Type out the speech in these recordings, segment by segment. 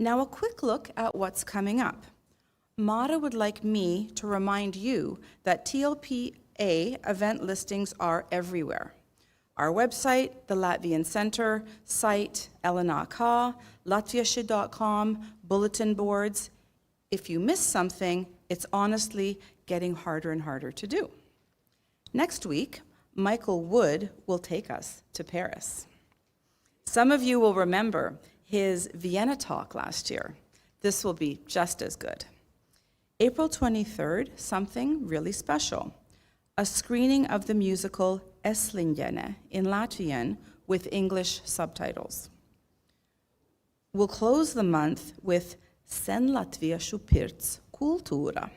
Now a quick look at what's coming up. Mara would like me to remind you that TLPA event listings are everywhere. Our website, the Latvian Center, site, LNAK, latviashi.com, bulletin boards. If you miss something, it's honestly getting harder and harder to do. Next week, Michael Wood will take us to Paris. Some of you will remember his Vienna talk last year. This will be just as good. April 23rd, something really special. A screening of the musical Viņa in Latvian with English subtitles. We'll close the month with Sen latviešu pirts kultūra.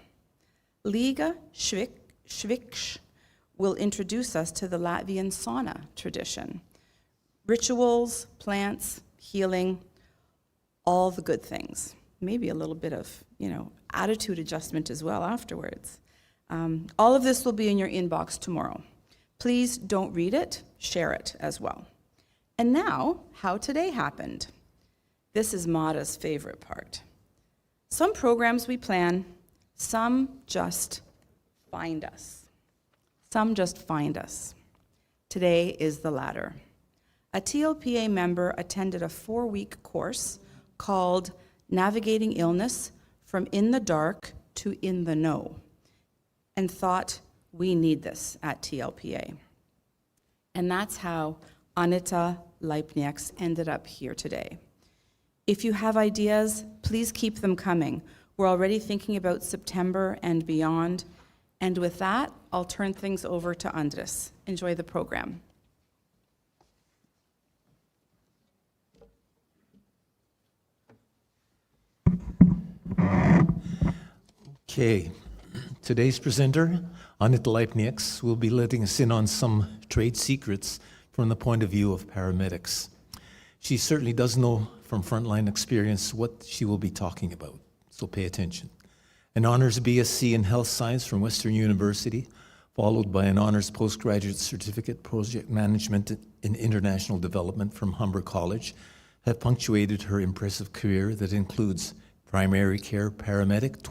Liga Švikš will introduce us to the Latvian sauna tradition. Rituals, plants, healing, all the good things. Maybe a little bit of, attitude adjustment as well afterwards. All of this will be in your inbox tomorrow. Please don't read it, share it as well. And now, how today happened. This is Mara's favorite part. Some programs we plan, some just find us. Some just find us. Today is the latter. A TLPA member attended a 4-week course called Navigating Illness from in the dark to in the know, and thought, we need this at TLPA. And that's how Anita Laipnieks ended up here today. If you have ideas, please keep them coming. We're already thinking about September and beyond. And with that, I'll turn things over to Andres. Enjoy the program. Okay, today's presenter, Anita Laipnieks, will be letting us in on some trade secrets from the point of view of paramedics. She certainly does know from frontline experience what she will be talking about, so pay attention. An honors BSc in health science from Western University, followed by an honors postgraduate certificate project management in international development from Humber College, have punctuated her impressive career that includes primary care paramedic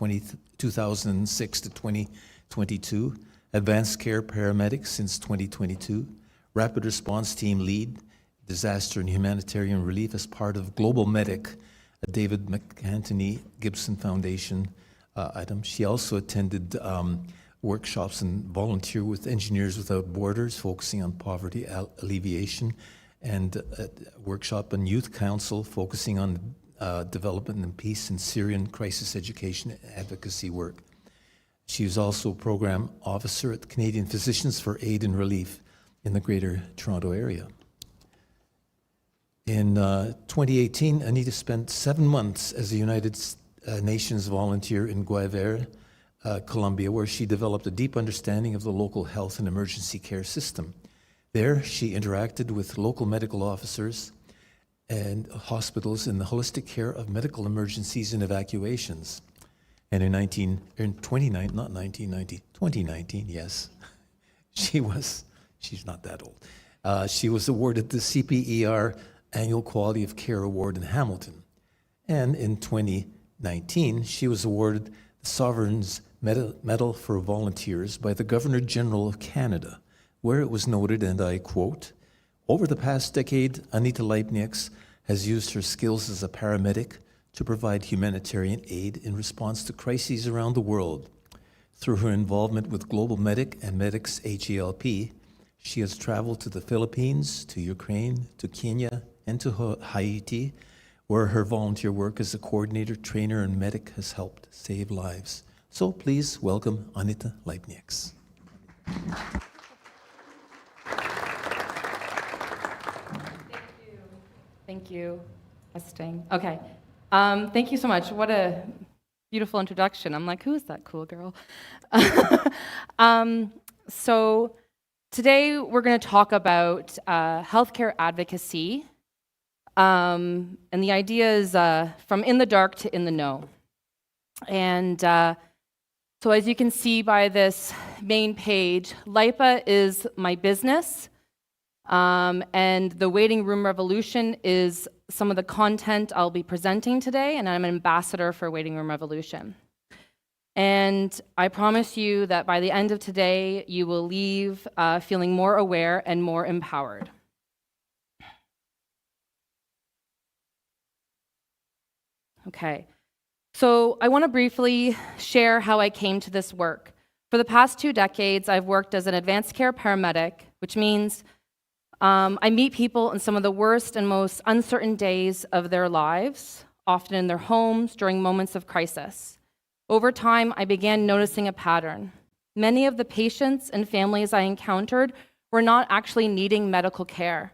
2006 to 2022, advanced care paramedic since 2022, rapid response team lead, disaster and humanitarian relief as part of Global Medic, a David McAntony Gibson Foundation item. She also attended workshops and volunteered with Engineers Without Borders, focusing on poverty alleviation, and a workshop on Youth Council, focusing on development and peace and Syrian crisis education and advocacy work. She was also program officer at the Canadian Physicians for Aid and Relief in the Greater Toronto Area. In 2018, Anita spent 7 months as a United Nations volunteer in Guayavera, Colombia, where she developed a deep understanding of the local health and emergency care system. There, she interacted with local medical officers and hospitals in the holistic care of medical emergencies and evacuations. And in 2019, yes, she's not that old. She was awarded the CPER Annual Quality of Care Award in Hamilton. And in 2019, she was awarded the Sovereign's Medal for Volunteers by the Governor General of Canada, where it was noted, and I quote, "Over the past decade, Anita Laipnieks has used her skills as a paramedic to provide humanitarian aid in response to crises around the world. Through her involvement with Global Medic and Medics HELP, she has traveled to the Philippines, to Ukraine, to Kenya, and to Haiti, where her volunteer work as a coordinator, trainer, and medic has helped save lives." So please welcome Anita Laipnieks. Thank you. Testing. Okay. Thank you so much. What a beautiful introduction. I'm like, who is that cool girl? So today we're going to talk about healthcare advocacy. And the idea is from in the dark to in the know. And so as you can see by this main page, LIPA is my business. And the waiting room revolution is some of the content I'll be presenting today, and I'm an ambassador for Waiting Room Revolution. And I promise you that by the end of today, you will leave feeling more aware and more empowered. Okay, so I want to briefly share how I came to this work. For the past 2 decades, I've worked as an advanced care paramedic, which means I meet people in some of the worst and most uncertain days of their lives, often in their homes during moments of crisis. Over time, I began noticing a pattern. Many of the patients and families I encountered were not actually needing medical care.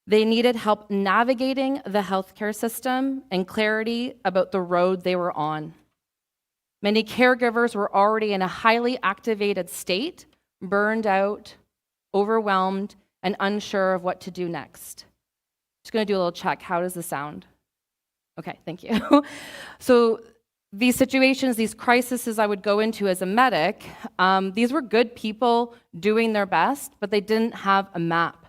They needed help navigating the healthcare system and clarity about the road they were on. Many caregivers were already in a highly activated state, burned out, overwhelmed, and unsure of what to do next. Just going to do a little check. How does this sound? Okay, thank you. So these situations, these crises I would go into as a medic, these were good people doing their best, but they didn't have a map.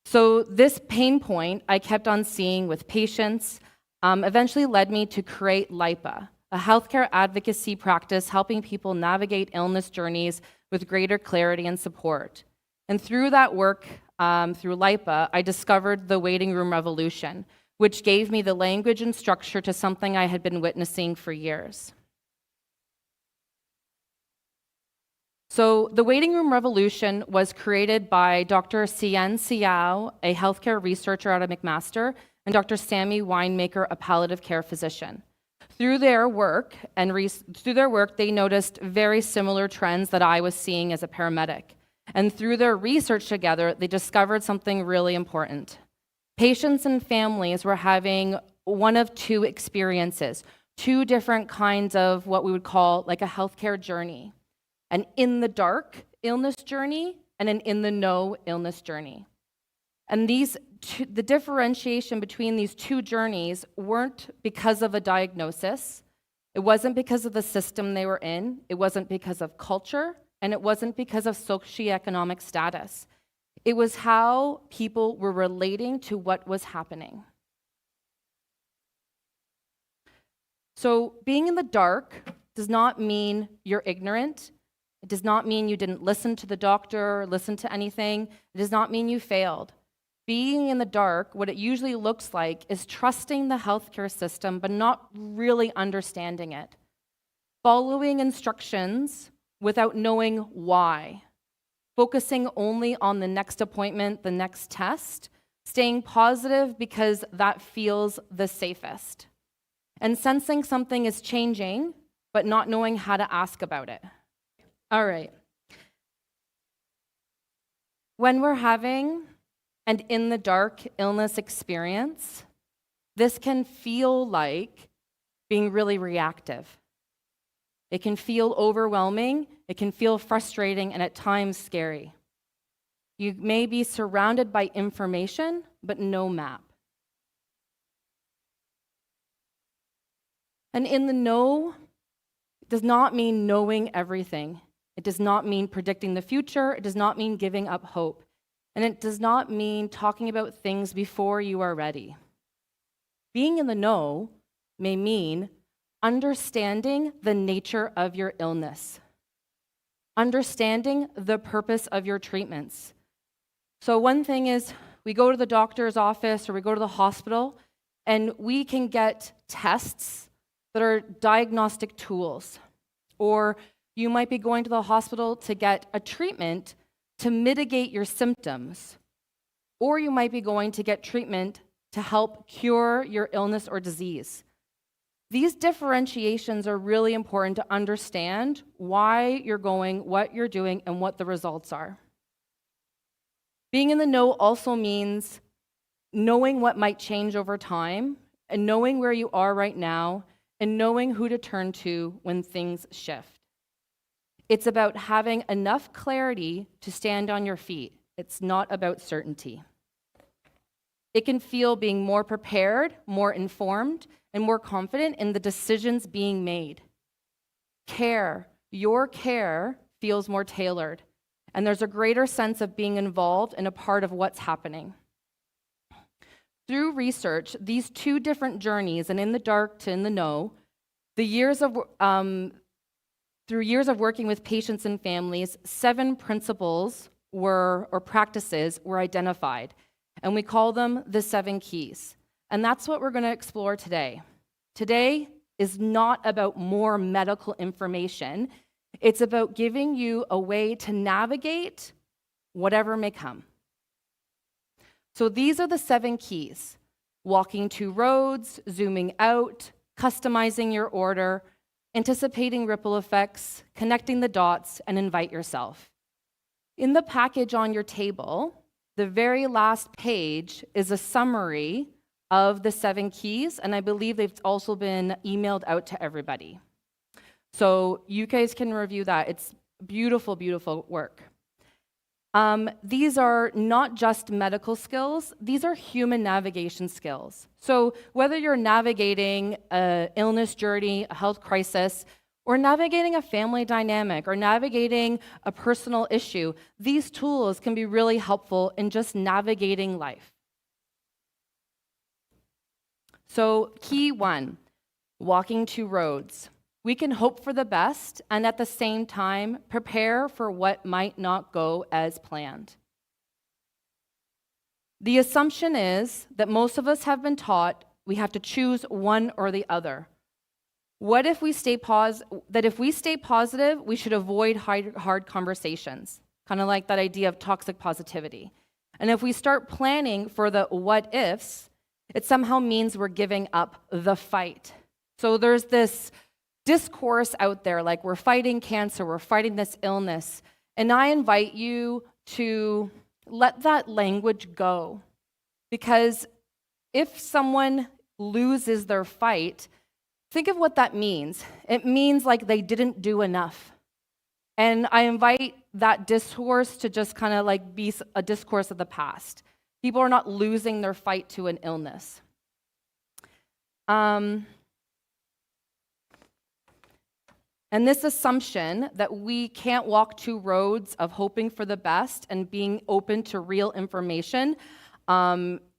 So this pain point I kept on seeing with patients eventually led me to create LIPA, a healthcare advocacy practice helping people navigate illness journeys with greater clarity and support. And through that work, through LIPA, I discovered the waiting room revolution, which gave me the language and structure to something I had been witnessing for years. So the waiting room revolution was created by Dr. Sien Siao, a healthcare researcher out of McMaster, and Dr. Sammy Winemaker, a palliative care physician. Through their work, they noticed very similar trends that I was seeing as a paramedic. And through their research together, they discovered something really important. Patients and families were having one of 2 experiences, 2 different kinds of what we would call like a healthcare journey. An in the dark illness journey and an in the know illness journey. And the differentiation between these 2 journeys weren't because of a diagnosis. It wasn't because of the system they were in. It wasn't because of culture, and it wasn't because of socioeconomic status. It was how people were relating to what was happening. So being in the dark does not mean you're ignorant. It does not mean you didn't listen to the doctor or listen to anything. It does not mean you failed. Being in the dark, what it usually looks like is trusting the healthcare system, but not really understanding it. Following instructions without knowing why. Focusing only on the next appointment, the next test, staying positive because that feels the safest, and sensing something is changing, but not knowing how to ask about it. All right. When we're having an in the dark illness experience, this can feel like being really reactive. It can feel overwhelming, it can feel frustrating, and at times scary. You may be surrounded by information, but no map. And in the know does not mean knowing everything. It does not mean predicting the future. It does not mean giving up hope. And it does not mean talking about things before you are ready. Being in the know may mean understanding the nature of your illness, understanding the purpose of your treatments. So one thing is we go to the doctor's office or we go to the hospital and we can get tests that are diagnostic tools. Or you might be going to the hospital to get a treatment to mitigate your symptoms. Or you might be going to get treatment to help cure your illness or disease. These differentiations are really important to understand why you're going, what you're doing, and what the results are. Being in the know also means knowing what might change over time, and knowing where you are right now, and knowing who to turn to when things shift. It's about having enough clarity to stand on your feet. It's not about certainty. It can feel being more prepared, more informed, and more confident in the decisions being made. Your care feels more tailored, and there's a greater sense of being involved and a part of what's happening. Through research, these two different journeys, and in the dark to in the know, through years of working with patients and families, 7 principles or practices were identified, and we call them the 7 keys. And that's what we're going to explore today. Today is not about more medical information. It's about giving you a way to navigate whatever may come. So these are the 7 keys: walking 2 roads, zooming out, customizing your order, anticipating ripple effects, connecting the dots, and invite yourself. In the package on your table, the very last page is a summary of the 7 keys, and I believe they've also been emailed out to everybody. So you guys can review that. It's beautiful, beautiful work. These are not just medical skills, these are human navigation skills. So whether you're navigating an illness journey, a health crisis, or navigating a family dynamic, or navigating a personal issue, these tools can be really helpful in just navigating life. So key 1, walking 2 roads. We can hope for the best and at the same time prepare for what might not go as planned. The assumption is that most of us have been taught we have to choose one or the other. What if we stay positive, we should avoid hard conversations, kind of like that idea of toxic positivity. And if we start planning for the what ifs, it somehow means we're giving up the fight. So there's this discourse out there, like we're fighting cancer, we're fighting this illness. And I invite you to let that language go. Because if someone loses their fight, think of what that means. It means like they didn't do enough. And I invite that discourse to just kind of like be a discourse of the past. People are not losing their fight to an illness. And this assumption that we can't walk 2 roads of hoping for the best and being open to real information,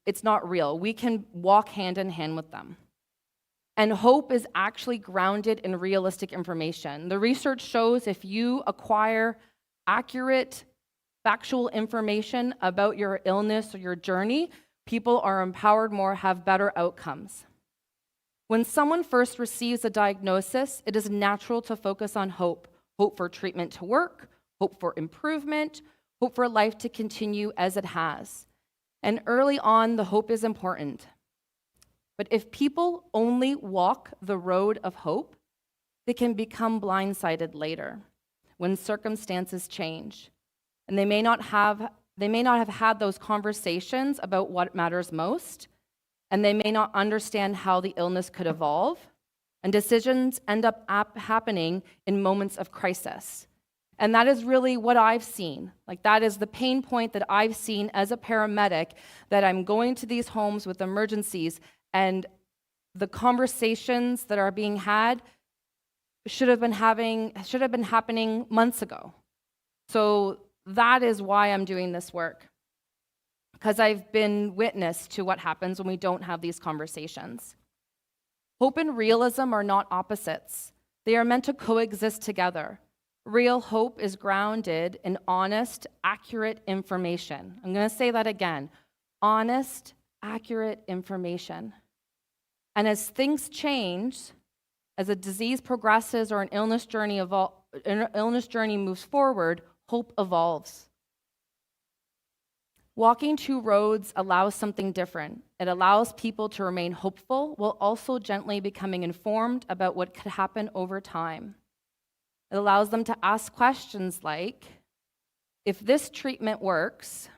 it's not real. We can walk hand in hand with them. And hope is actually grounded in realistic information. The research shows if you acquire accurate, factual information about your illness or your journey, people are empowered more, have better outcomes. When someone first receives a diagnosis, it is natural to focus on hope. Hope for treatment to work, hope for improvement, hope for life to continue as it has. And early on, the hope is important. But if people only walk the road of hope, they can become blindsided later when circumstances change. And they may not have had those conversations about what matters most, and they may not understand how the illness could evolve, and decisions end up happening in moments of crisis. And that is really what I've seen. Like that is the pain point that I've seen as a paramedic, that I'm going to these homes with emergencies, and the conversations that are being had should have been happening months ago. So that is why I'm doing this work, because I've been witness to what happens when we don't have these conversations. Hope and realism are not opposites. They are meant to coexist together. Real hope is grounded in honest, accurate information. I'm going to say that again. Honest, accurate information. And as things change, as a disease progresses or an illness journey moves forward, hope evolves. Walking 2 roads allows something different. It allows people to remain hopeful while also gently becoming informed about what could happen over time. It allows them to ask questions like, if this treatment works,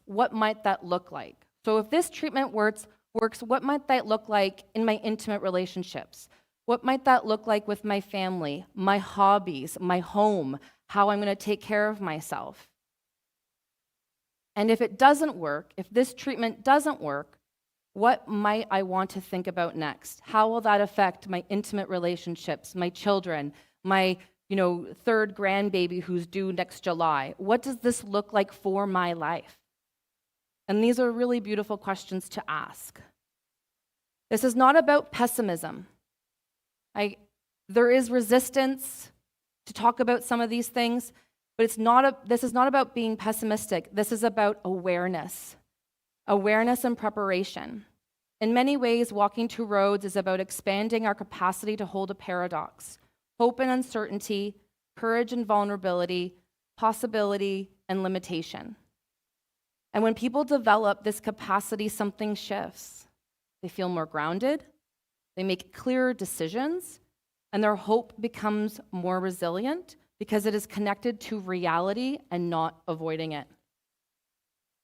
what might that look like? So if this treatment works, what might that look like in my intimate relationships? What might that look like with my family, my hobbies, my home, how I'm going to take care of myself? And if it doesn't work, if this treatment doesn't work, what might I want to think about next? How will that affect my intimate relationships, my children, my 3rd grandbaby who's due next July? What does this look like for my life? And these are really beautiful questions to ask. This is not about pessimism. There is resistance to talk about some of these things, but this is not about being pessimistic. This is about awareness and preparation. In many ways, walking two roads is about expanding our capacity to hold a paradox, hope and uncertainty, courage and vulnerability, possibility and limitation. And when people develop this capacity, something shifts. They feel more grounded, they make clearer decisions, and their hope becomes more resilient because it is connected to reality and not avoiding it.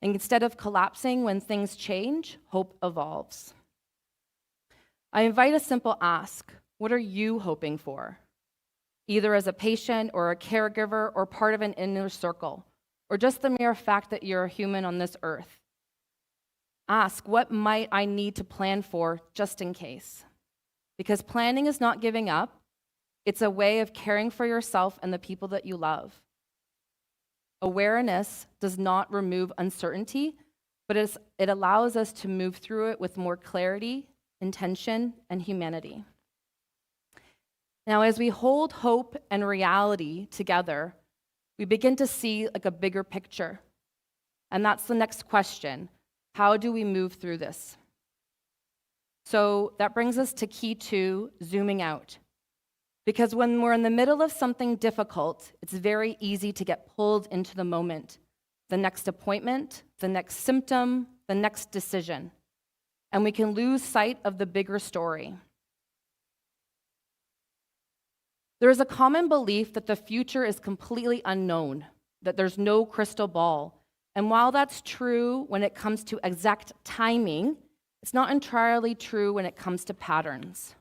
And instead of collapsing when things change, hope evolves. I invite a simple ask. What are you hoping for? Either as a patient or a caregiver or part of an inner circle, or just the mere fact that you're a human on this earth. Ask, what might I need to plan for just in case? Because planning is not giving up. It's a way of caring for yourself and the people that you love. Awareness does not remove uncertainty, but it allows us to move through it with more clarity, intention, and humanity. Now, as we hold hope and reality together, we begin to see like a bigger picture. And that's the next question. How do we move through this? So that brings us to key 2, zooming out. Because when we're in the middle of something difficult, it's very easy to get pulled into the moment, the next appointment, the next symptom, the next decision. And we can lose sight of the bigger story. There is a common belief that the future is completely unknown, that there's no crystal ball. And while that's true when it comes to exact timing, it's not entirely true when it comes to patterns.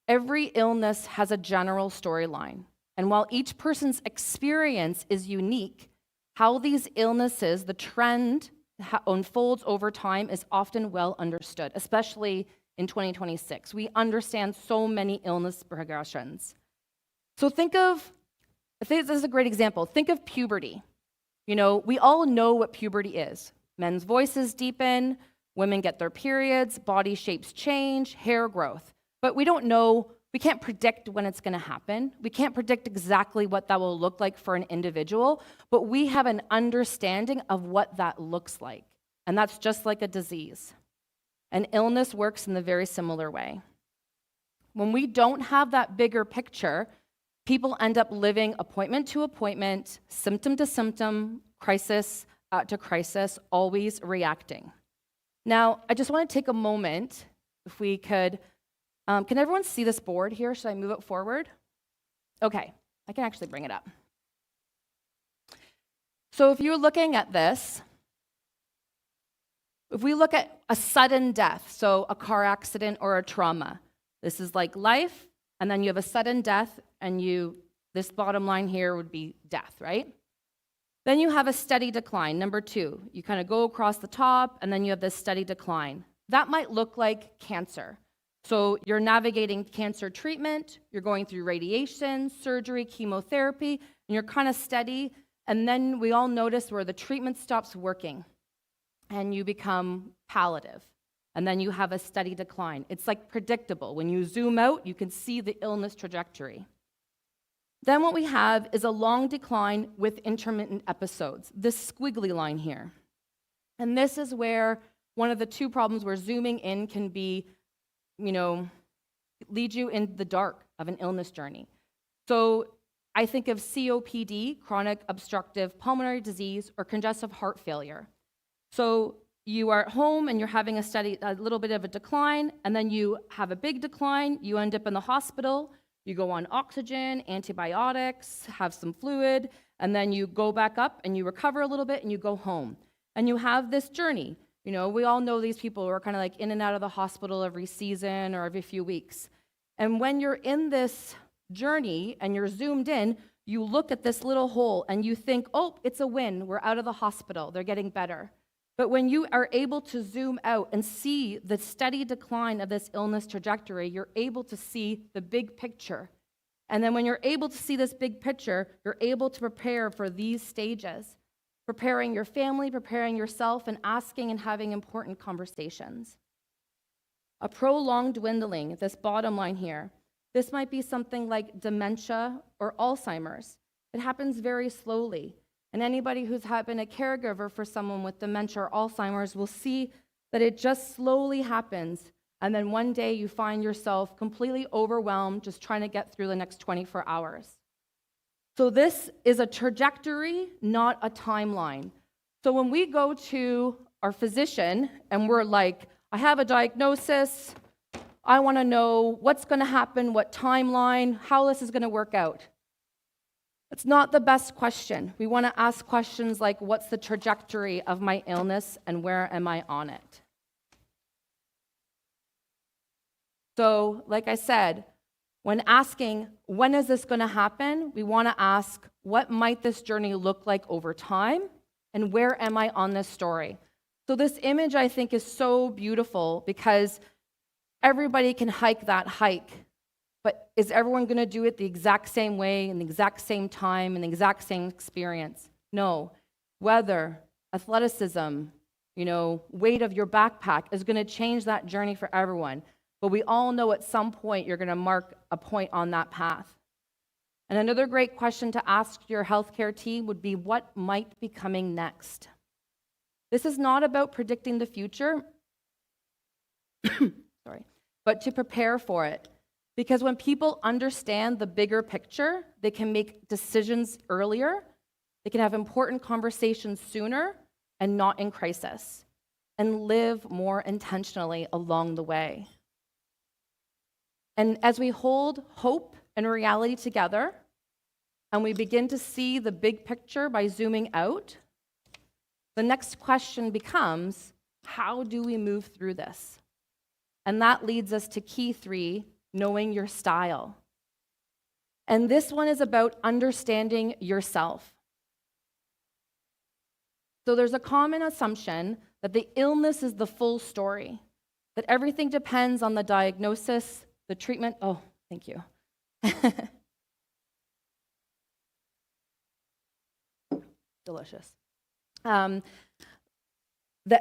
Every illness has a general storyline. And while each person's experience is unique, how these illnesses, the trend unfolds over time is often well understood, especially in 2026. We understand so many illness progressions. So I think this is a great example. Think of puberty. We all know what puberty is. Men's voices deepen, women get their periods, body shapes change, hair growth. But we can't predict when it's going to happen. We can't predict exactly what that will look like for an individual, but we have an understanding of what that looks like. And that's just like a disease. And illness works in the very similar way. When we don't have that bigger picture, people end up living appointment to appointment, symptom to symptom, crisis to crisis, always reacting. Now, I just want to take a moment, if we could. Can everyone see this board here? Should I move it forward? Okay, I can actually bring it up. So if you're looking at this, if we look at a sudden death, so a car accident or a trauma, this is like life, and then you have a sudden death, and this bottom line here would be death, right? Then you have a steady decline, number 2. You kind of go across the top, and then you have this steady decline. That might look like cancer. So you're navigating cancer treatment, you're going through radiation, surgery, chemotherapy, and you're kind of steady, and then we all notice where the treatment stops working, and you become palliative, and then you have a steady decline. It's like predictable. When you zoom out, you can see the illness trajectory. Then what we have is a long decline with intermittent episodes, this squiggly line here. And this is where one of the 2 problems where zooming in can be, lead you in the dark of an illness journey. So I think of COPD, chronic obstructive pulmonary disease, or congestive heart failure. So you are at home and you're having a little bit of a decline, and then you have a big decline, you end up in the hospital, you go on oxygen, antibiotics, have some fluid, and then you go back up and you recover a little bit and you go home. And you have this journey. We all know these people who are kind of like in and out of the hospital every season or every few weeks. And when you're in this journey and you're zoomed in, you look at this little hole and you think, oh, it's a win. We're out of the hospital. They're getting better. But when you are able to zoom out and see the steady decline of this illness trajectory, you're able to see the big picture. And then when you're able to see this big picture, you're able to prepare for these stages. preparing your family, preparing yourself, and asking and having important conversations. A prolonged dwindling, this bottom line here, this might be something like dementia or Alzheimer's. It happens very slowly. And anybody who's been a caregiver for someone with dementia or Alzheimer's will see that it just slowly happens. And then one day you find yourself completely overwhelmed just trying to get through the next 24 hours. So this is a trajectory, not a timeline. So when we go to our physician and we're like, I have a diagnosis, I want to know what's going to happen, what timeline, how this is going to work out. It's not the best question. We want to ask questions like, what's the trajectory of my illness and where am I on it? So, like I said, when asking, when is this going to happen, we want to ask, what might this journey look like over time? And where am I on this story? So this image, I think, is so beautiful because everybody can hike that hike. But is everyone going to do it the exact same way, in the exact same time, in the exact same experience? No. Weather, athleticism, weight of your backpack is going to change that journey for everyone. But we all know at some point you're going to mark a point on that path. And another great question to ask your healthcare team would be, what might be coming next? This is not about predicting the future, but to prepare for it. Because when people understand the bigger picture, they can make decisions earlier, they can have important conversations sooner and not in crisis, and live more intentionally along the way. And as we hold hope and reality together, and we begin to see the big picture by zooming out, the next question becomes, how do we move through this? And that leads us to key 3, knowing your style. And this one is about understanding yourself. So there's a common assumption that the illness is the full story, that everything depends on the diagnosis, the treatment. Oh, thank you. Delicious. That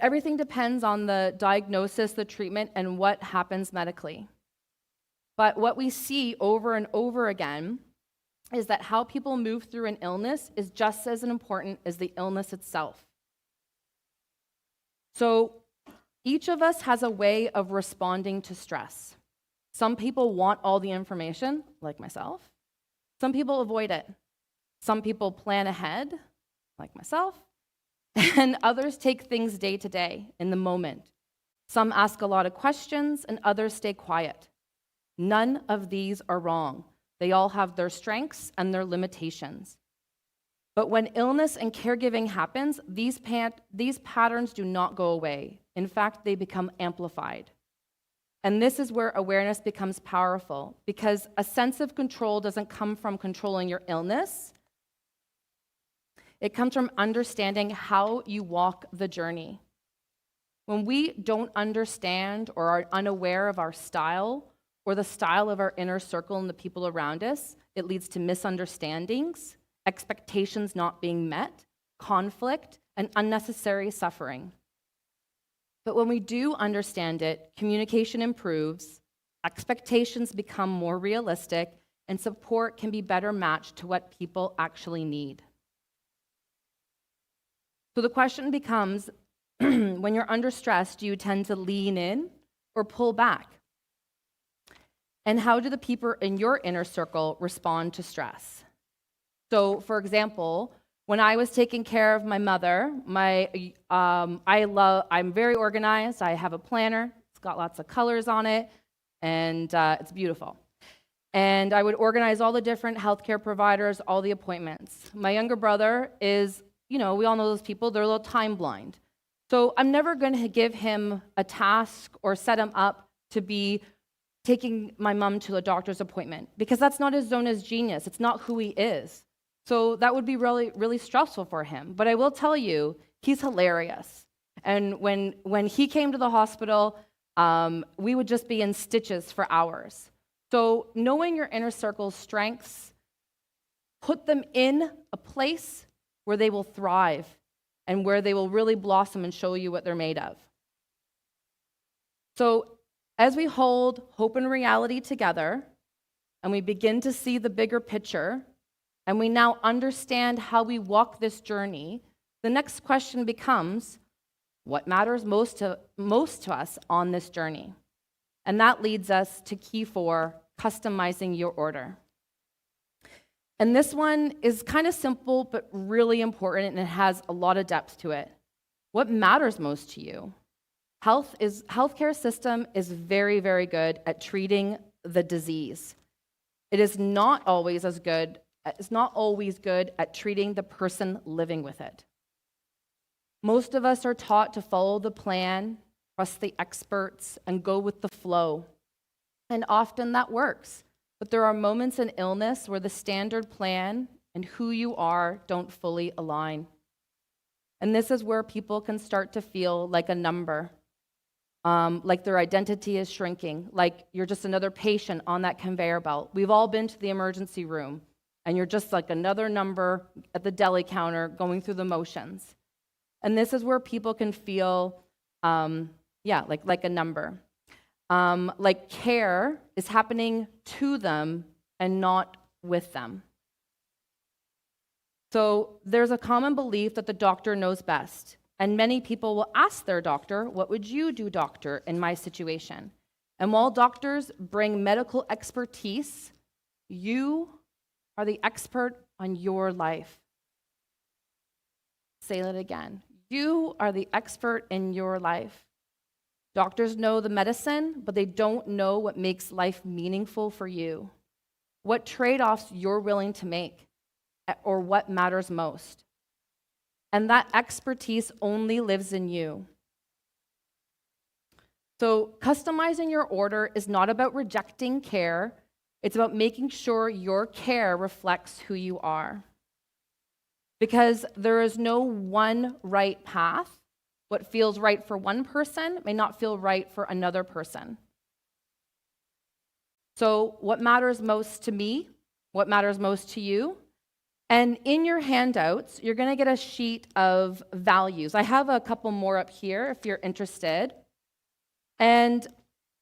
everything depends on the diagnosis, the treatment, and what happens medically. But what we see over and over again is that how people move through an illness is just as important as the illness itself. So each of us has a way of responding to stress. Some people want all the information, like myself. Some people avoid it. Some people plan ahead, like myself. And others take things day to day, in the moment. Some ask a lot of questions, and others stay quiet. None of these are wrong. They all have their strengths and their limitations. But when illness and caregiving happens, these patterns do not go away. In fact, they become amplified. And this is where awareness becomes powerful, because a sense of control doesn't come from controlling your illness. It comes from understanding how you walk the journey. When we don't understand or are unaware of our style or the style of our inner circle and the people around us, it leads to misunderstandings, expectations not being met, conflict, and unnecessary suffering. But when we do understand it, communication improves, expectations become more realistic, and support can be better matched to what people actually need. So the question becomes, when you're under stress, do you tend to lean in or pull back? And how do the people in your inner circle respond to stress? So, for example, when I was taking care of my mother, I'm very organized. I have a planner. It's got lots of colors on it, and it's beautiful. And I would organize all the different healthcare providers, all the appointments. My younger brother is, we all know those people, they're a little time blind. So I'm never going to give him a task or set him up to be taking my mom to a doctor's appointment, because that's not his zone of genius. It's not who he is. So that would be really, really stressful for him. But I will tell you, he's hilarious. And when he came to the hospital, we would just be in stitches for hours. So knowing your inner circle's strengths, put them in a place where they will thrive and where they will really blossom and show you what they're made of. So as we hold hope and reality together, and we begin to see the bigger picture, and we now understand how we walk this journey, the next question becomes, what matters most to us on this journey? And that leads us to key 4, customizing your order. And this one is kind of simple, but really important, and it has a lot of depth to it. What matters most to you? Healthcare system is very, very good at treating the disease. It is not always good at treating the person living with it. Most of us are taught to follow the plan, trust the experts, and go with the flow. And often that works. But there are moments in illness where the standard plan and who you are don't fully align. And this is where people can start to feel like a number, like their identity is shrinking, like you're just another patient on that conveyor belt. We've all been to the emergency room, and you're just like another number at the deli counter going through the motions. And this is where people can feel, like a number. Like care is happening to them and not with them. So there's a common belief that the doctor knows best. And many people will ask their doctor, what would you do, doctor, in my situation? And while doctors bring medical expertise, you are the expert on your life. Say that again. You are the expert in your life. Doctors know the medicine, but they don't know what makes life meaningful for you, what trade-offs you're willing to make, or what matters most. And that expertise only lives in you. So customizing your order is not about rejecting care. It's about making sure your care reflects who you are. Because there is no one right path. What feels right for one person may not feel right for another person. So what matters most to me? What matters most to you? And in your handouts, you're going to get a sheet of values. I have a couple more up here if you're interested. And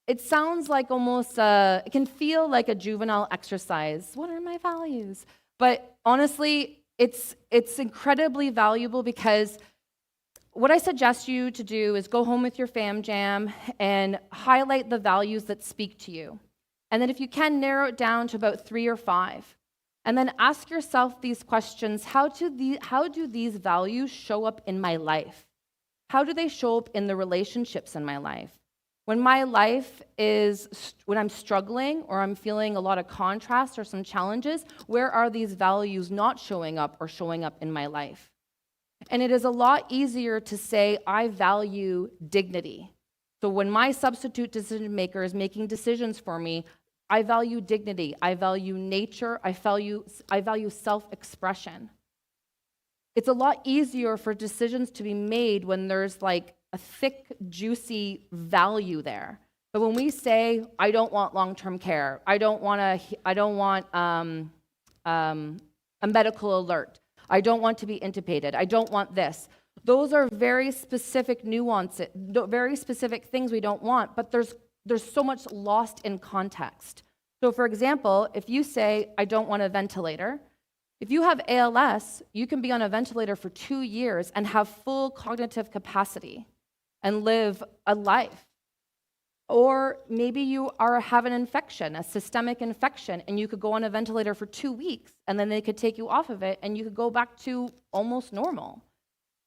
it sounds like almost, it can feel like a juvenile exercise. What are my values? But honestly, it's incredibly valuable, because what I suggest you to do is go home with your fam jam and highlight the values that speak to you. And then if you can, narrow it down to about 3 or 5. And then ask yourself these questions. How do these values show up in my life? How do they show up in the relationships in my life? When I'm struggling or I'm feeling a lot of contrast or some challenges, where are these values not showing up or showing up in my life? And it is a lot easier to say, I value dignity. So when my substitute decision maker is making decisions for me, I value dignity, I value nature, I value self-expression. It's a lot easier for decisions to be made when there's like a thick, juicy value there. But when we say, I don't want long-term care, I don't want a medical alert, I don't want to be intubated, I don't want this. Those are very specific nuances, very specific things we don't want, but there's so much lost in context. So for example, if you say, I don't want a ventilator, if you have ALS, you can be on a ventilator for 2 years and have full cognitive capacity and live a life. Or maybe you have an infection, a systemic infection, and you could go on a ventilator for 2 weeks, and then they could take you off of it, and you could go back to almost normal.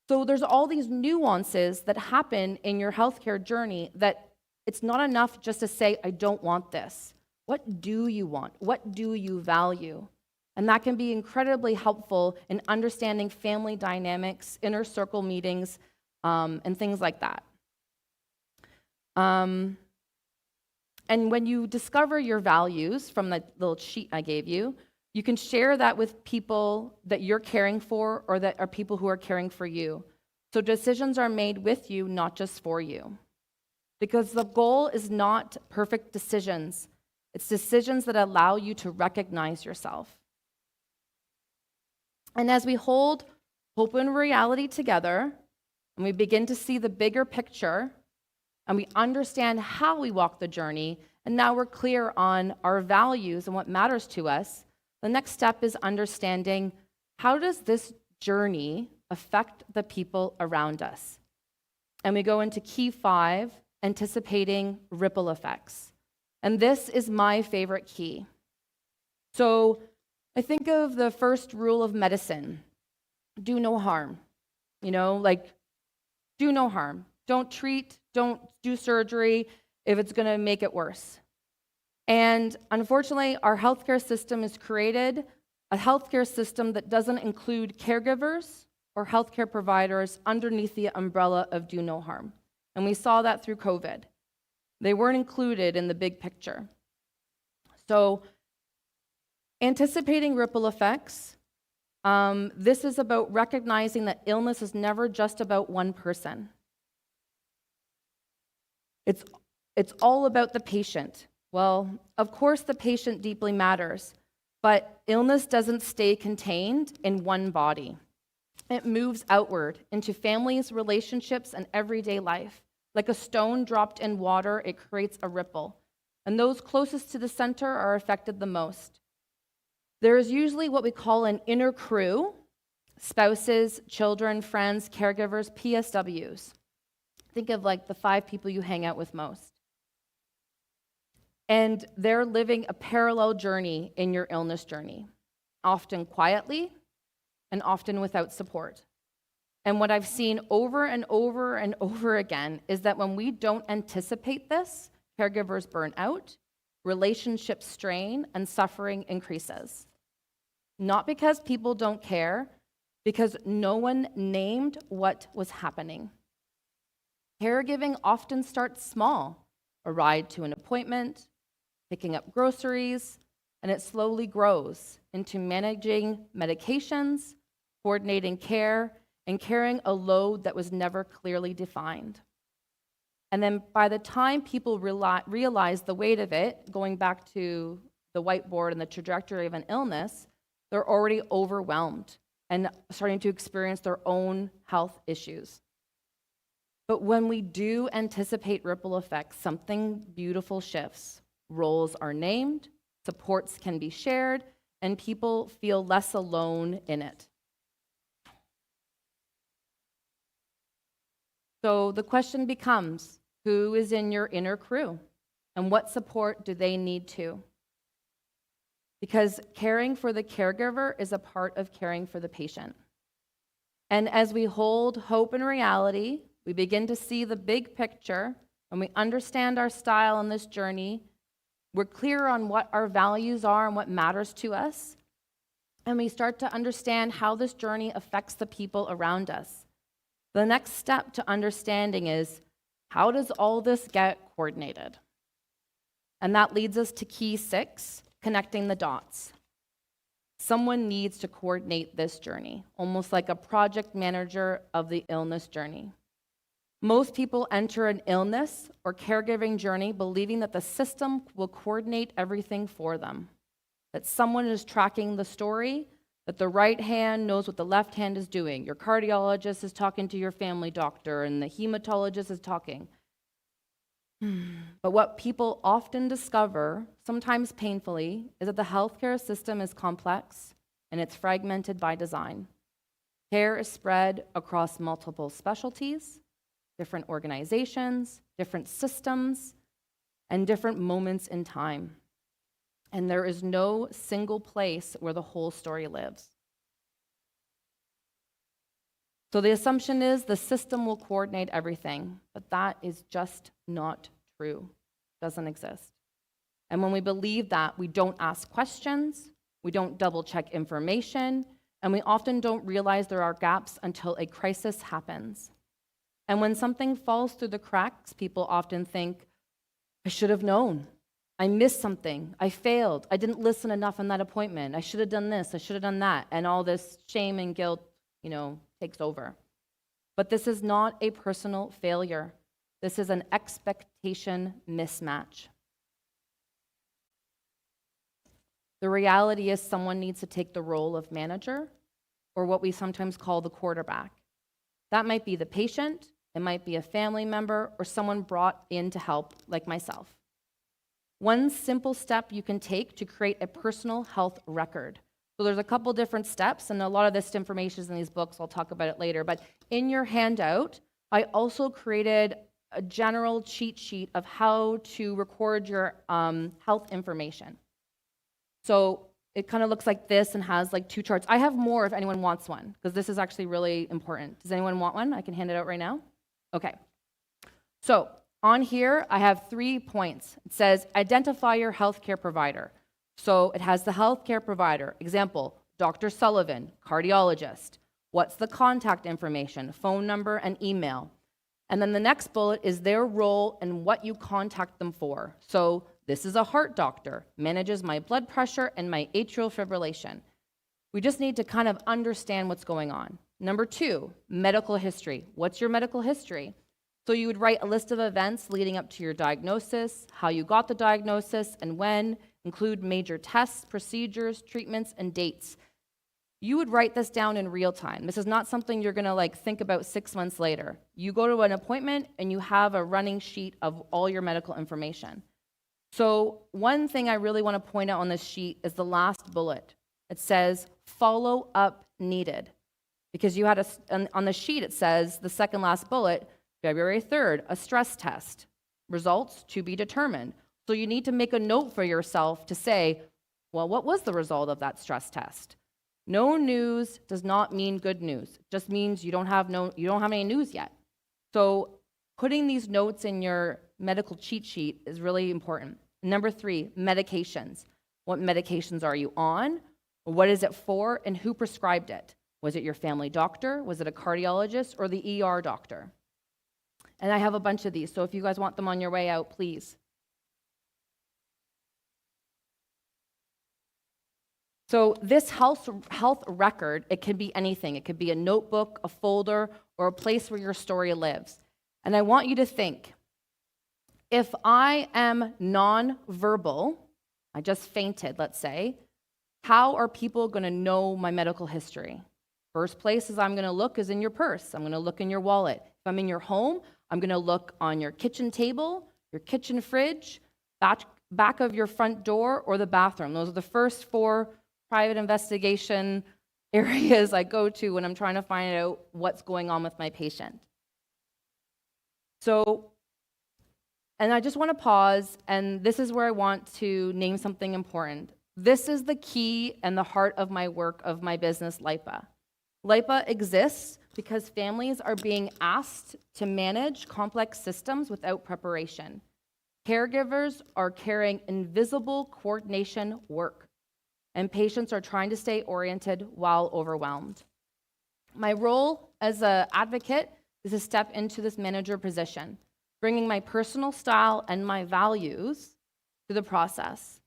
So there's all these nuances that happen in your healthcare journey that it's not enough just to say, I don't want this. What do you want? What do you value? And that can be incredibly helpful in understanding family dynamics, inner circle meetings, and things like that. And when you discover your values from the little sheet I gave you, you can share that with people that you're caring for or that are people who are caring for you. So decisions are made with you, not just for you. Because the goal is not perfect decisions. It's decisions that allow you to recognize yourself. And as we hold hope and reality together, and we begin to see the bigger picture, and we understand how we walk the journey, and now we're clear on our values and what matters to us, the next step is understanding how does this journey affect the people around us. And we go into key 5, anticipating ripple effects. And this is my favorite key. So I think of the first rule of medicine, do no harm. Do no harm. Don't treat, don't do surgery if it's going to make it worse. And unfortunately, our healthcare system has created a healthcare system that doesn't include caregivers or healthcare providers underneath the umbrella of do no harm. And we saw that through COVID. They weren't included in the big picture. So, anticipating ripple effects, this is about recognizing that illness is never just about one person. It's all about the patient. Well, of course the patient deeply matters, but illness doesn't stay contained in one body. It moves outward into families, relationships, and everyday life. Like a stone dropped in water, it creates a ripple. And those closest to the center are affected the most. There is usually what we call an inner crew, spouses, children, friends, caregivers, PSWs. Think of like the 5 people you hang out with most. And they're living a parallel journey in your illness journey, often quietly and often without support. And what I've seen over and over and over again is that when we don't anticipate this, caregivers burn out, relationships strain, and suffering increases. Not because people don't care, because no one named what was happening. Caregiving often starts small, a ride to an appointment, picking up groceries, and it slowly grows into managing medications, coordinating care, and carrying a load that was never clearly defined. And then by the time people realize the weight of it, going back to the whiteboard and the trajectory of an illness, they're already overwhelmed and starting to experience their own health issues. But when we do anticipate ripple effects, something beautiful shifts. Roles are named, supports can be shared, and people feel less alone in it. So the question becomes, who is in your inner crew? And what support do they need too? Because caring for the caregiver is a part of caring for the patient. And as we hold hope and reality, we begin to see the big picture, and we understand our style on this journey. We're clear on what our values are and what matters to us. And we start to understand how this journey affects the people around us. The next step to understanding is, how does all this get coordinated? And that leads us to key 6, connecting the dots. Someone needs to coordinate this journey, almost like a project manager of the illness journey. Most people enter an illness or caregiving journey believing that the system will coordinate everything for them, that someone is tracking the story, that the right hand knows what the left hand is doing. Your cardiologist is talking to your family doctor, and the hematologist is talking. But what people often discover, sometimes painfully, is that the healthcare system is complex and it's fragmented by design. Care is spread across multiple specialties, different organizations, different systems, and different moments in time. And there is no single place where the whole story lives. So the assumption is the system will coordinate everything, but that is just not true. It doesn't exist. And when we believe that, we don't ask questions, we don't double-check information, and we often don't realize there are gaps until a crisis happens. And when something falls through the cracks, people often think, I should have known. I missed something. I failed. I didn't listen enough in that appointment. I should have done this. I should have done that. And all this shame and guilt, takes over. But this is not a personal failure. This is an expectation mismatch. The reality is someone needs to take the role of manager, or what we sometimes call the quarterback. That might be the patient, it might be a family member, or someone brought in to help, like myself. One simple step you can take to create a personal health record. So there's a couple different steps, and a lot of this information is in these books. I'll talk about it later. But in your handout, I also created a general cheat sheet of how to record your health information. So it kind of looks like this and has like 2 charts. I have more if anyone wants one, because this is actually really important. Does anyone want one? I can hand it out right now. Okay. So on here, I have 3 points. It says, identify your healthcare provider. So it has the healthcare provider. Example, Dr. Sullivan, cardiologist. What's the contact information, phone number and email? And then the next bullet is their role and what you contact them for. So this is a heart doctor, manages my blood pressure and my atrial fibrillation. We just need to kind of understand what's going on. Number 2, medical history. What's your medical history? So you would write a list of events leading up to your diagnosis, how you got the diagnosis and when, include major tests, procedures, treatments, and dates. You would write this down in real time. This is not something you're gonna think about 6 months later. You go to an appointment and you have a running sheet of all your medical information. So one thing I really wanna point out on this sheet is the last bullet. It says, follow up needed. Because you had on the sheet it says, the second last bullet, February 3rd, a stress test. Results to be determined. So you need to make a note for yourself to say, well, what was the result of that stress test? No news does not mean good news. It just means you don't have any news yet. So putting these notes in your medical cheat sheet is really important. Number 3, medications. What medications are you on? What is it for? And who prescribed it? Was it your family doctor? Was it a cardiologist or the ER doctor? And I have a bunch of these, so if you guys want them on your way out, please. So this health record, it can be anything. It could be a notebook, a folder, or a place where your story lives. And I want you to think, if I am nonverbal, I just fainted, let's say, how are people going to know my medical history? First place is I'm going to look is in your purse. I'm going to look in your wallet. If I'm in your home, I'm going to look on your kitchen table, your kitchen fridge, back of your front door, or the bathroom. Those are the first 4 private investigation areas I go to when I'm trying to find out what's going on with my patient. So, and I just want to pause, and this is where I want to name something important. This is the key and the heart of my work, of my business, LIPA. LIPA exists because families are being asked to manage complex systems without preparation. Caregivers are carrying invisible coordination work, and patients are trying to stay oriented while overwhelmed. My role as an advocate is to step into this manager position, bringing my personal style and my values to the process.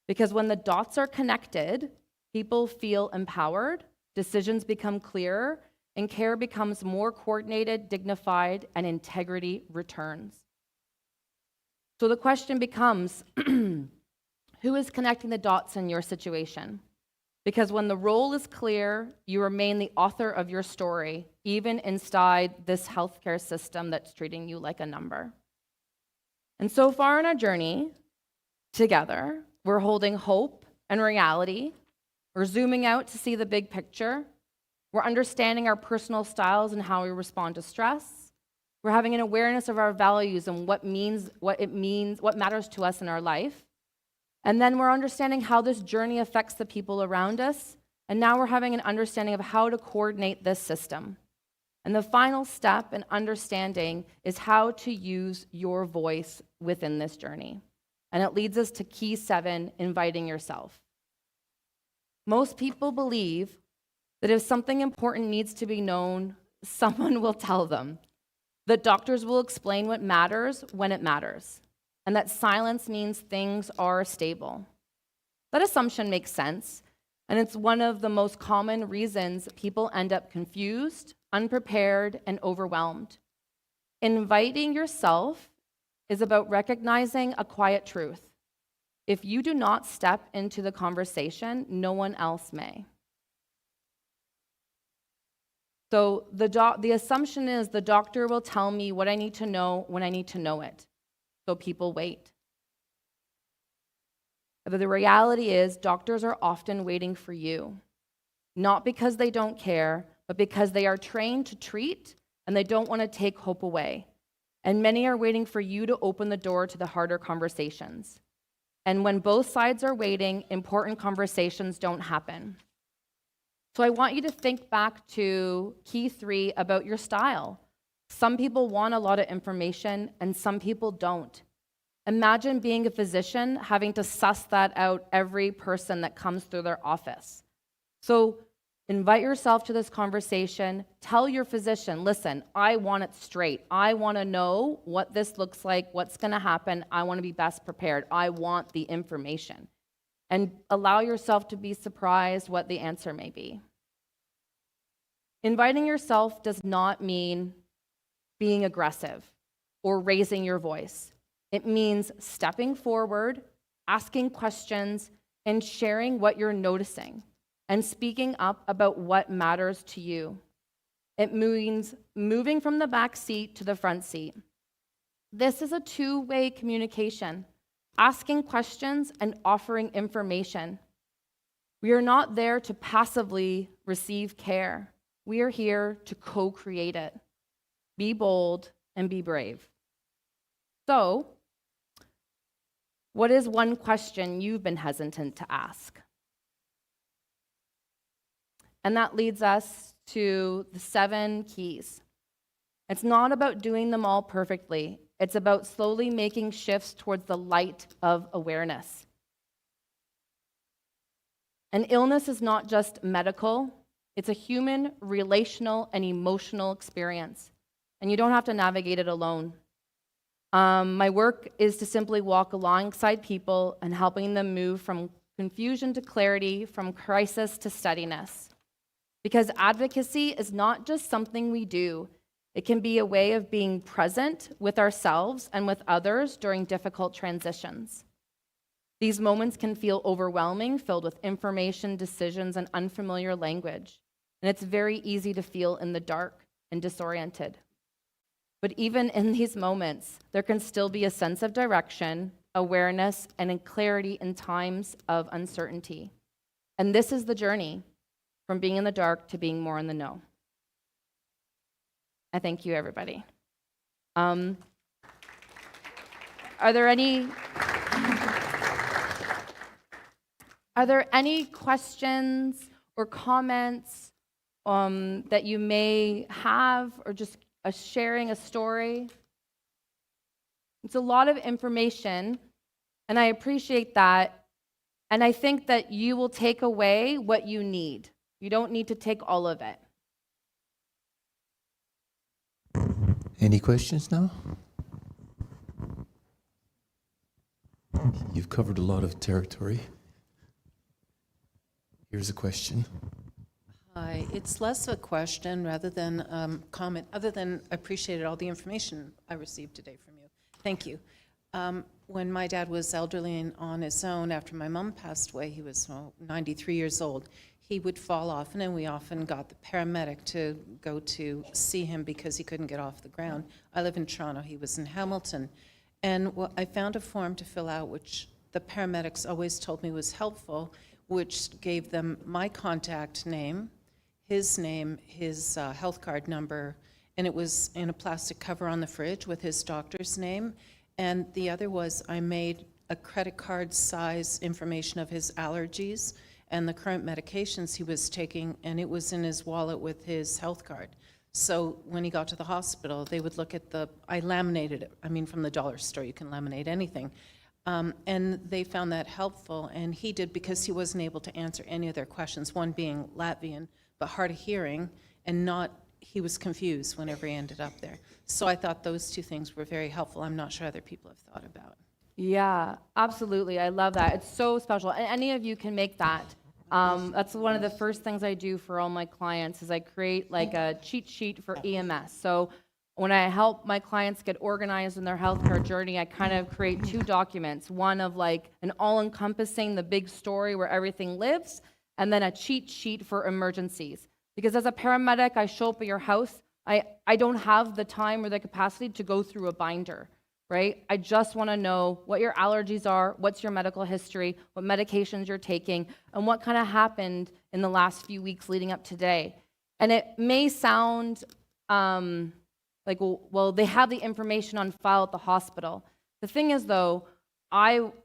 Because when the dots are connected, people feel empowered, decisions become clearer, and care becomes more coordinated, dignified, and integrity returns. So the question becomes, who is connecting the dots in your situation? Because when the role is clear, you remain the author of your story, even inside this healthcare system that's treating you like a number. And so far in our journey together, we're holding hope and reality. We're zooming out to see the big picture. We're understanding our personal styles and how we respond to stress. We're having an awareness of our values and what matters to us in our life. And then we're understanding how this journey affects the people around us. And now we're having an understanding of how to coordinate this system. And the final step in understanding is how to use your voice within this journey. And it leads us to key 7, inviting yourself. Most people believe that if something important needs to be known, someone will tell them. That doctors will explain what matters when it matters. And that silence means things are stable. That assumption makes sense, and it's one of the most common reasons people end up confused, unprepared, and overwhelmed. Inviting yourself is about recognizing a quiet truth. If you do not step into the conversation, no one else may. So the assumption is the doctor will tell me what I need to know when I need to know it. So people wait. But the reality is doctors are often waiting for you, not because they don't care, but because they are trained to treat and they don't want to take hope away. And many are waiting for you to open the door to the harder conversations. And when both sides are waiting, important conversations don't happen. So I want you to think back to key 3 about your style. Some people want a lot of information and some people don't. Imagine being a physician having to suss that out every person that comes through their office. So invite yourself to this conversation. Tell your physician, listen, I want it straight. I want to know what this looks like, what's going to happen. I want to be best prepared. I want the information. And allow yourself to be surprised what the answer may be. Inviting yourself does not mean being aggressive or raising your voice. It means stepping forward, asking questions, and sharing what you're noticing, and speaking up about what matters to you. It means moving from the back seat to the front seat. This is a two-way communication, asking questions and offering information. We are not there to passively receive care. We are here to co-create it. Be bold and be brave. So, what is one question you've been hesitant to ask? And that leads us to the 7 keys. It's not about doing them all perfectly. It's about slowly making shifts towards the light of awareness. An illness is not just medical. It's a human, relational, and emotional experience. And you don't have to navigate it alone. My work is to simply walk alongside people and helping them move from confusion to clarity, from crisis to steadiness. Because advocacy is not just something we do. It can be a way of being present with ourselves and with others during difficult transitions. These moments can feel overwhelming, filled with information, decisions, and unfamiliar language. And it's very easy to feel in the dark and disoriented. But even in these moments, there can still be a sense of direction, awareness, and clarity in times of uncertainty. And this is the journey from being in the dark to being more in the know. I thank you, everybody. Are there any questions or comments that you may have, or just sharing a story? It's a lot of information, and I appreciate that. And I think that you will take away what you need. You don't need to take all of it. Any questions now? You've covered a lot of territory. Here's a question. Hi, it's less of a question rather than comment, other than I appreciated all the information I received today from you. Thank you. When my dad was elderly and on his own after my mom passed away, he was 93 years old, he would fall often, and we often got the paramedic to go to see him because he couldn't get off the ground. I live in Toronto, he was in Hamilton. And I found a form to fill out, which the paramedics always told me was helpful, which gave them my contact name, his health card number, and it was in a plastic cover on the fridge with his doctor's name. And the other was I made a credit card size information of his allergies and the current medications he was taking, and it was in his wallet with his health card. So when he got to the hospital, they would look at I laminated it. I mean, from the dollar store, you can laminate anything. And they found that helpful, and he did, because he wasn't able to answer any of their questions, one being Latvian, but hard of hearing, and he was confused whenever he ended up there. So I thought those 2 things were very helpful. I'm not sure other people have thought about. Yeah, absolutely. I love that. It's so special. And any of you can make that. That's one of the first things I do for all my clients is I create like a cheat sheet for EMS. So when I help my clients get organized in their healthcare journey, I kind of create 2 documents. One of like an all-encompassing, the big story where everything lives, and then a cheat sheet for emergencies. Because as a paramedic, I show up at your house. I don't have the time or the capacity to go through a binder, right? I just want to know what your allergies are, what's your medical history, what medications you're taking, and what kind of happened in the last few weeks leading up to today. And it may sound like, well, they have the information on file at the hospital. The thing is, though,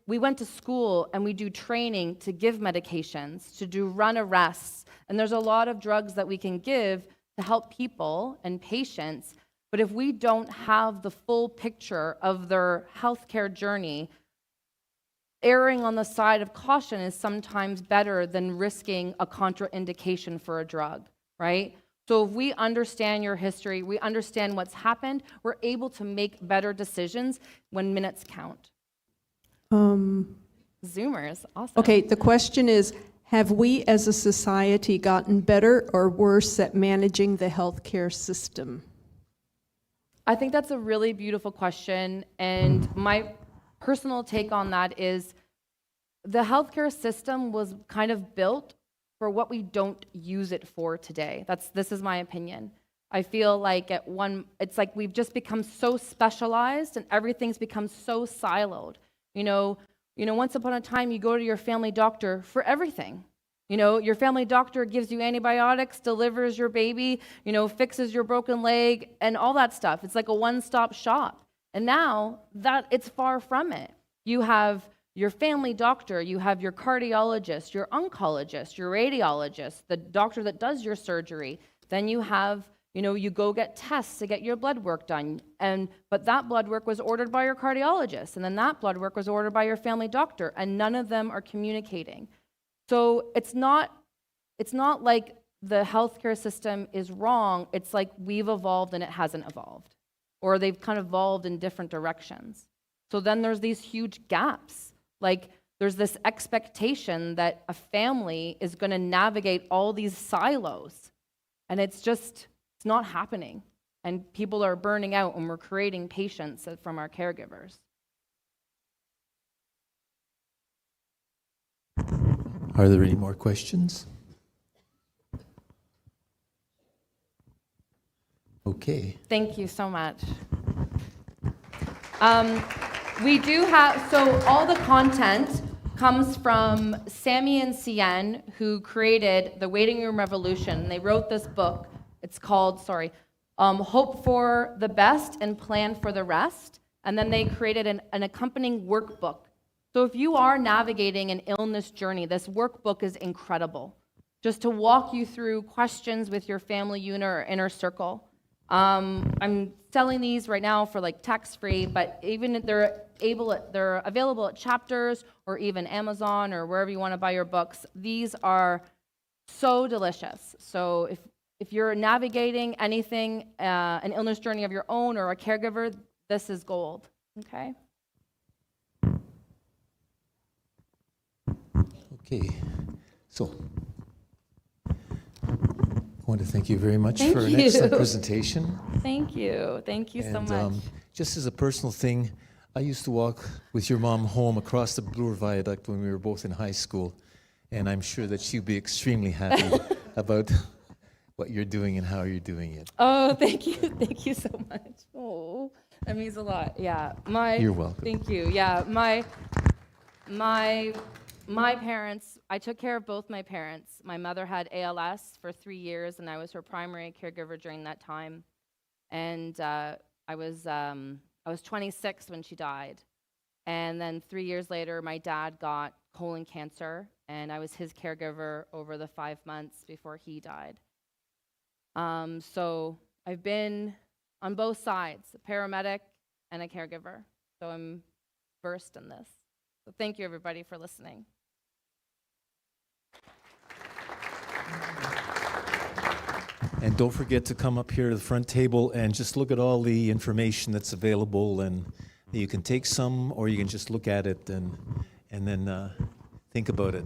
we went to school and we do training to give medications, to do run arrests, and there's a lot of drugs that we can give to help people and patients, but if we don't have the full picture of their healthcare journey, erring on the side of caution is sometimes better than risking a contraindication for a drug, right? So if we understand your history, we understand what's happened, we're able to make better decisions when minutes count. Zoomers, awesome. Okay, the question is, have we as a society gotten better or worse at managing the healthcare system? I think that's a really beautiful question, and my personal take on that is the healthcare system was kind of built for what we don't use it for today. This is my opinion. I feel like it's like we've just become so specialized and everything's become so siloed. You know, once upon a time, you go to your family doctor for everything. Your family doctor gives you antibiotics, delivers your baby, fixes your broken leg, and all that stuff. It's like a one-stop shop. And now it's far from it. You have your family doctor, you have your cardiologist, your oncologist, your radiologist, the doctor that does your surgery. Then you have you go get tests to get your blood work done, but that blood work was ordered by your cardiologist, and then that blood work was ordered by your family doctor, and none of them are communicating. So it's not like the healthcare system is wrong, it's like we've evolved and it hasn't evolved, or they've kind of evolved in different directions. So then there's these huge gaps, like there's this expectation that a family is going to navigate all these silos, and it's not happening, and people are burning out when we're creating patients from our caregivers. Are there any more questions? Okay. Thank you so much. We do have, so all the content comes from Sammy and Cien, who created the Waiting Room Revolution. They wrote this book. It's called, Hope for the Best and Plan for the Rest. And then they created an accompanying workbook. So if you are navigating an illness journey, this workbook is incredible. Just to walk you through questions with your family unit or inner circle. I'm selling these right now for tax-free, but even if they're available at Chapters or even Amazon or wherever you want to buy your books. These are so delicious. So if you're navigating anything, an illness journey of your own or a caregiver, this is gold, okay? Okay, so I want to thank you very much Thank for an you. excellent presentation. Thank you so much. Just as a personal thing, I used to walk with your mom home across the Bloor Viaduct when we were both in high school, and I'm sure that she'd be extremely happy about what you're doing and how you're doing it. Oh, thank you so much. Oh, that means a lot. Yeah, You're welcome. Thank you. Yeah, my parents, I took care of both my parents. My mother had ALS for 3 years, and I was her primary caregiver during that time. And I was 26 when she died. And then 3 years later, my dad got colon cancer, and I was his caregiver over the 5 months before he died. So I've been on both sides, a paramedic and a caregiver. So I'm versed in this. So thank you, everybody, for listening. And don't forget to come up here to the front table and just look at all the information that's available, and you can take some or you can just look at it and then think about it.